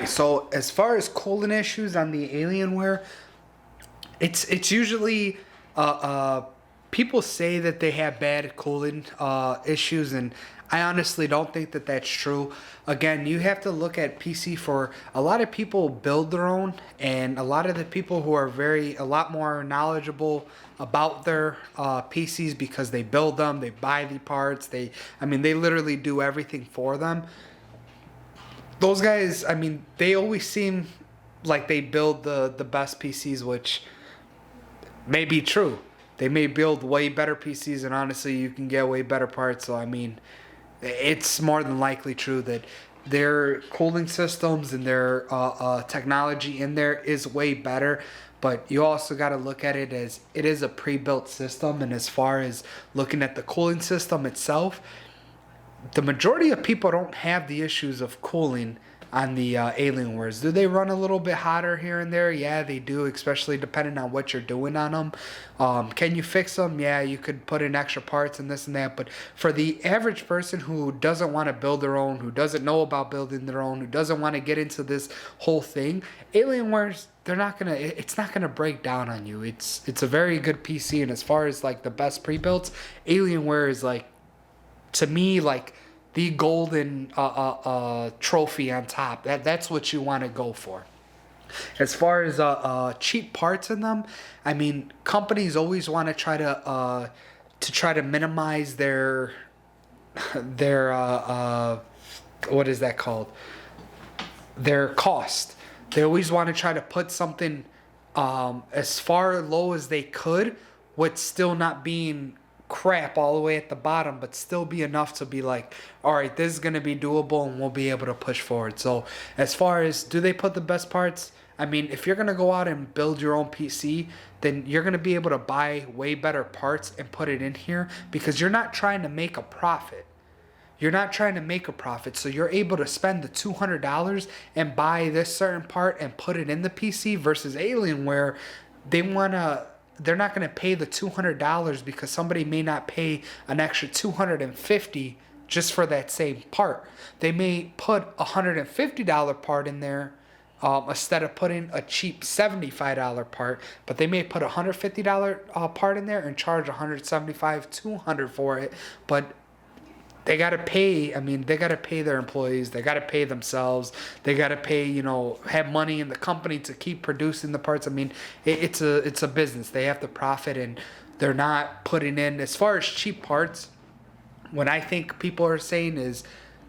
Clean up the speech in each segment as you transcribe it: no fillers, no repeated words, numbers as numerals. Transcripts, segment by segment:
So as far as cooling issues on the Alienware, it's usually uh, uh, people say that they have bad cooling issues, and I honestly don't think that that's true. Again, you have to look at PC for a lot of people build their own, and a lot of the people who are a lot more knowledgeable about their PCs because they build them, they buy the parts, they literally do everything for them. Those guys, they always seem like they build the best PCs, which may be true. They may build way better PCs, and honestly, you can get way better parts. So it's more than likely true that their cooling systems and their technology in there is way better. But you also got to look at it as it is a pre-built system, and as far as looking at the cooling system itself, the majority of people don't have the issues of cooling on the Alienwares. Do they run a little bit hotter here and there? Yeah, they do, especially depending on what you're doing on them. Can you fix them? Yeah, you could put in extra parts and this and that. But for the average person who doesn't want to build their own, who doesn't know about building their own, who doesn't want to get into this whole thing, Alienwares, it's not gonna break down on you. It's a very good PC, and as far as like the best pre-builts, Alienware is like, to me, like the golden trophy on top. That's what you want to go for. As far as cheap parts in them, companies always want to try to minimize their what is that called? Their cost. They always want to try to put something as far low as they could, with still not being crap all the way at the bottom, but still be enough to be like, all right, this is going to be doable and we'll be able to push forward. So as far as, do they put the best parts? If you're going to go out and build your own PC, then you're going to be able to buy way better parts and put it in here, because you're not trying to make a profit. You're not trying to make a profit, so you're able to spend the $200 and buy this certain part and put it in the PC, versus Alienware, they're not going to pay the $200 because somebody may not pay an extra $250 just for that same part. They may put a $150 part in there instead of putting a cheap $75 part, but they may put a $150 part in there and charge $175, $200 for it. But they got to pay. They got to pay their employees. They got to pay themselves. They got to pay, have money in the company to keep producing the parts. It's a business. They have to profit, and they're not putting in, as far as cheap parts, what I think people are saying is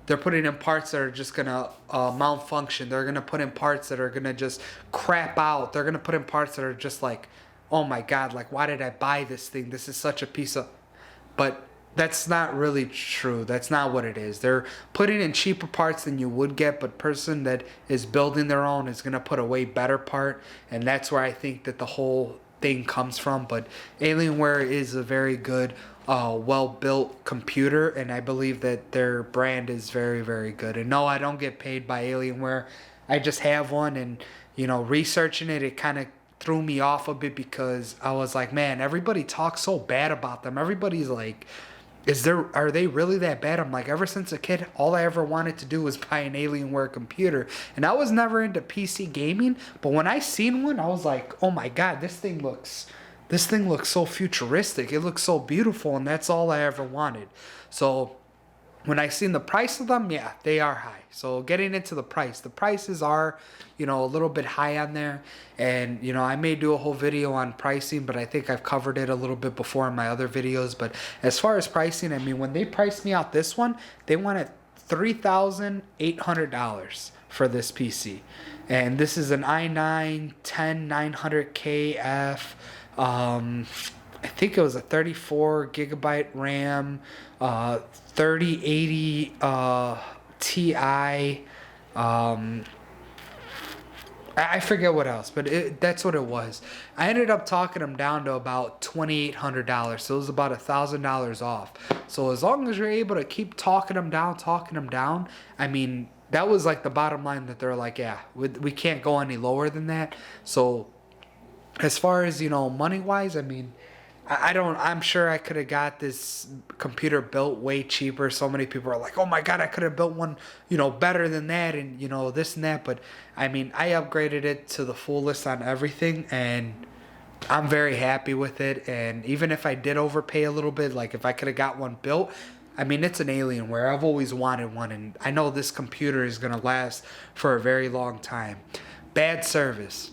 they're putting in parts that are just going to malfunction. They're going to put in parts that are going to just crap out. They're going to put in parts that are just like, oh my God, like, why did I buy this thing? This is such a piece of... But that's not really true. That's not what it is. They're putting in cheaper parts than you would get, but person that is building their own is going to put a way better part, and that's where I think that the whole thing comes from. But Alienware is a very good, well-built computer, and I believe that their brand is very, very good. And no, I don't get paid by Alienware. I just have one, and, researching it, it kind of threw me off a bit, because I was like, man, everybody talks so bad about them. Everybody's like, are they really that bad? I'm like, ever since a kid, all I ever wanted to do was buy an Alienware computer. And I was never into PC gaming, but when I seen one, I was like, oh my God, this thing looks so futuristic. It looks so beautiful, and that's all I ever wanted. So when I seen the price of them, yeah, they are high. So getting into the prices are, a little bit high on there. And, I may do a whole video on pricing, but I think I've covered it a little bit before in my other videos. But as far as pricing, when they priced me out this one, they wanted $3,800 for this PC. And this is an i9-10900KF. I think it was a 34 gigabyte RAM, 3080 Ti. I forget what else, but that's what it was. I ended up talking them down to about $2,800, so it was about $1,000 off. So as long as you're able to keep talking them down, that was like the bottom line, that they're like, yeah, we can't go any lower than that. So as far as, money wise, I'm sure I could have got this computer built way cheaper. So many people are like, oh my God, I could have built one, better than that, and, this and that. But I mean, I upgraded it to the fullest on everything, and I'm very happy with it. And even if I did overpay a little bit, like if I could have got one built, I mean, it's an Alienware. I've always wanted one, and I know this computer is going to last for a very long time. Bad service.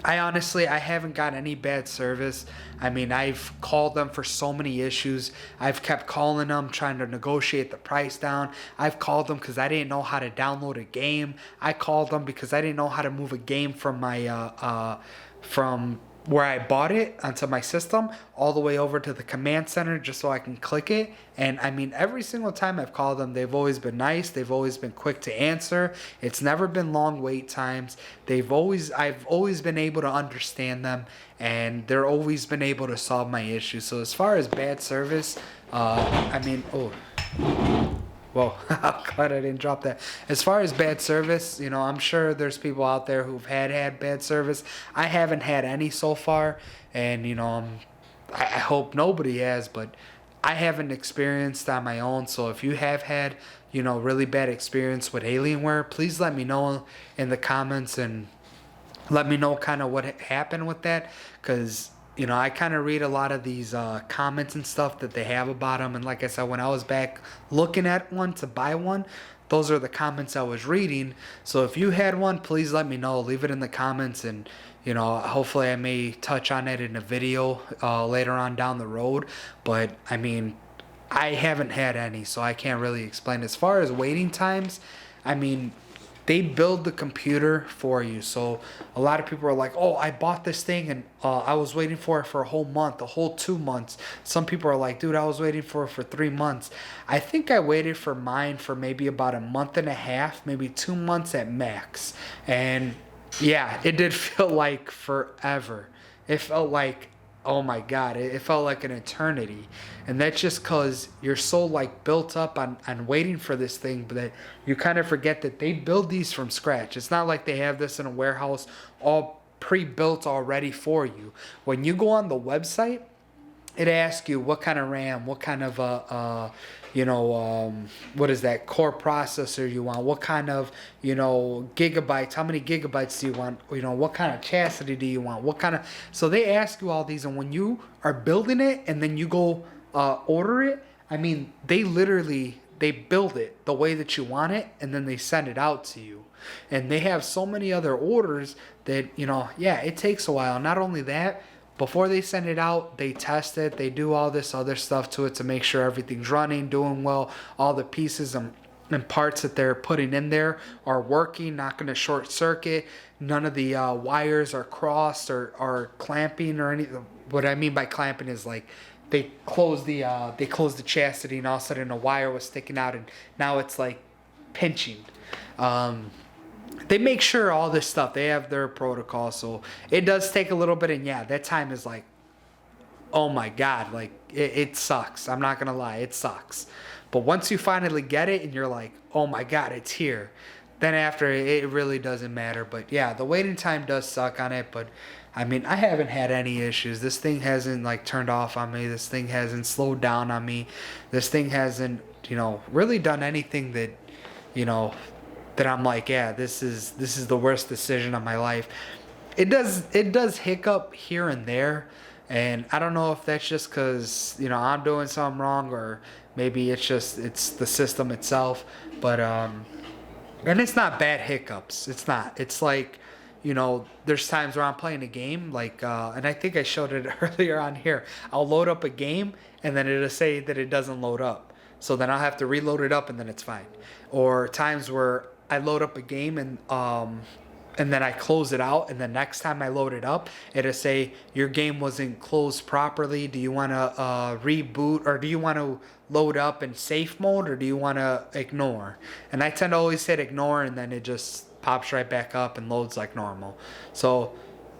I haven't got any bad service. I mean, I've called them for so many issues. I've kept calling them, trying to negotiate the price down. I've called them because I didn't know how to download a game. I called them because I didn't know how to move a game from my from where I bought it onto my system all the way over to the command center just so I can click it. And I mean, every single time I've called them, they've always been nice. They've always been quick to answer. It's never been long wait times. I've always been able to understand them, and they're always been able to solve my issues. So as far as bad service, I mean, oh, whoa, I'm glad I didn't drop that. As far as bad service, I'm sure there's people out there who've had bad service. I haven't had any so far, and I hope nobody has, but I haven't experienced on my own. So if you have had, really bad experience with Alienware, please let me know in the comments and let me know kind of what happened with that, because I kind of read a lot of these comments and stuff that they have about them. And like I said, when I was back looking at one to buy one, those are the comments I was reading. So if you had one, please let me know. Leave it in the comments, and hopefully I may touch on it in a video later on down the road. But I mean, I haven't had any, so I can't really explain. As far as waiting times, I mean, they build the computer for you. So a lot of people are like, oh, I bought this thing, and I was waiting for it for a whole month, a whole 2 months. Some people are like, dude, I was waiting for it for 3 months. I think I waited for mine for maybe about a month and a half, maybe 2 months at max. And yeah, it did feel like forever. It felt like, oh my God, it felt like an eternity. And that's just because you're so like built up on waiting for this thing, but that you kind of forget that they build these from scratch. It's not like they have this in a warehouse all pre-built already for you. When you go on the website, it asks you what kind of RAM, what kind of what is that core processor you want, what kind of gigabytes, how many gigabytes do you want, what kind of chassis do you want, what kind of. So they ask you all these, and when you are building it and then you go order it, I mean, they build it the way that you want it, and then they send it out to you. And they have so many other orders that yeah, it takes a while. Not only that, before they send it out, they test it. They do all this other stuff to it to make sure everything's running, doing well. All the pieces and parts that they're putting in there are working, not going to short circuit. None of the wires are crossed or clamping or anything. What I mean by clamping is like they close the chassis, and all of a sudden a wire was sticking out, and now it's like pinching. They make sure all this stuff, they have their protocol, so it does take a little bit, and yeah, that time is like, oh my God, like it sucks. I'm not gonna lie, it sucks. But once you finally get it and you're like, oh my God, it's here, then after it really doesn't matter. But yeah, the waiting time does suck on it, but I mean, I haven't had any issues. This thing hasn't like turned off on me. This thing hasn't slowed down on me. This thing hasn't, really done anything that, that I'm like, yeah, this is the worst decision of my life. It does hiccup here and there, and I don't know if that's just because I'm doing something wrong, or maybe it's the system itself. But and it's not bad hiccups. It's not. It's like there's times where I'm playing a game, like, and I think I showed it earlier on here. I'll load up a game, and then it'll say that it doesn't load up. So then I'll have to reload it up, and then it's fine. Or times where I load up a game and then I close it out, and the next time I load it up, it'll say your game wasn't closed properly. Do you want to reboot, or do you want to load up in safe mode, or do you want to ignore? And I tend to always hit ignore, and then it just pops right back up and loads like normal. So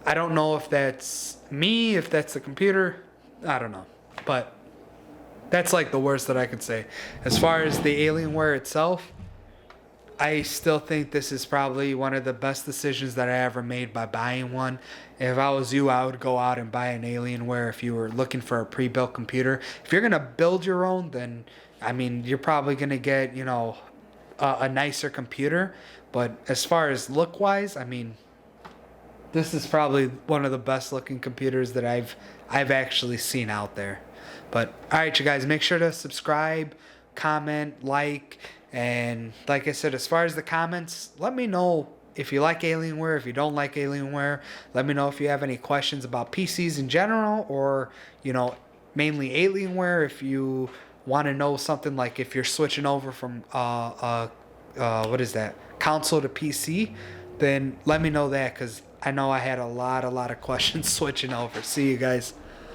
I don't know if that's me, if that's the computer, I don't know. But that's like the worst that I could say. As far as the Alienware itself, I still think this is probably one of the best decisions that I ever made by buying one. If I was you, I would go out and buy an Alienware if you were looking for a pre-built computer. If you're gonna build your own, then I mean you're probably gonna get a nicer computer. But as far as look wise, I mean this is probably one of the best looking computers that I've actually seen out there. But all right, you guys, make sure to subscribe, comment, like, and like I said, as far as the comments, let me know if you like Alienware, if you don't like Alienware. Let me know if you have any questions about PCs in general, or mainly Alienware. If you want to know something like if you're switching over from what is that, console to PC, then let me know that because I know I had a lot of questions switching over. See you guys.